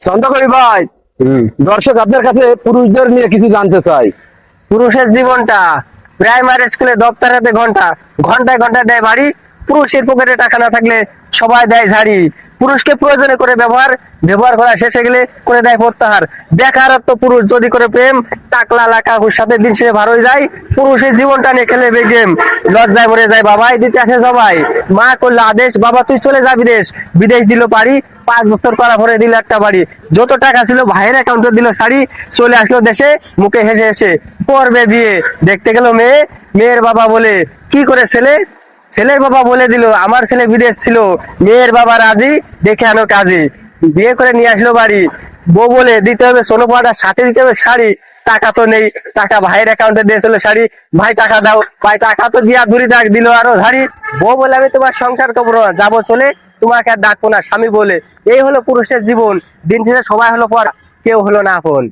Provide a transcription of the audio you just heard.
ছন্দকবি ভাই, দর্শক আপনার কাছে পুরুষদের নিয়ে কিছু জানতে চাই। পুরুষের জীবনটা প্রাইমারি স্কুলে দপ্তরেতে ঘন্টা ঘন্টায় ঘন্টায় দেয় বাড়ি। পুরুষের পকেটে টাকা না থাকলে সবাই দেয় ঝাড়ি। পুরুষকে প্রয়োজনে করে ব্যবহার, ব্যবহার করা শেষে গেলে করে দেয় প্রত্যাহার। বেকারত্ব পুরুষ যদি করে প্রেম, টাকলা লাকাহুর সাথে দিন শেষে ভার হয়ে যায়। পুরুষের জীবনটা নিয়ে খেলে বেগেম, লজ্জায় মরে যায় বাবাই, দিতে আসে সবাই। মা করলো আদেশ, বাবা তুই চলে যা বিদেশ। বিদেশ দিল পারি, 5 বছর করা পরে দিল একটা বাড়ি। যত টাকা ছিল ভাইয়ের অ্যাকাউন্টে দিল শাড়ি। চলে আসলো দেশে মুখে হেসে হেসে, পড়বে বিয়ে। দেখতে গেল মেয়ে, মেয়ের বাবা বলে কি করে ছেলে, ছেলের বাবা বলে দিল আমার ছেলে বিদেশ ছিল। মেয়ের বাবা রাজি, দেখে আনো কাজী। বিয়ে করে নিয়ে আসলো বাড়ি। বউ বলে দিতে হবে সোনো পাউডার, সাথে দিতে হবে শাড়ি। টাকা তো নেই, টাকা ভাইয়ের অ্যাকাউন্টে দিয়েছিল শাড়ি। ভাই টাকা দাও, ভাই টাকা তো দিয়া ঘুরি ডাক দিল আরো ধাড়ি। বউ বলে আমি তোমার সংসার করবো না, যাবো চলে, তোমাকে আর ডাকবো না স্বামী বলে। এই হলো পুরুষের জীবন, দিন শেষে সবাই হলো পর, কেউ হলো না আপন।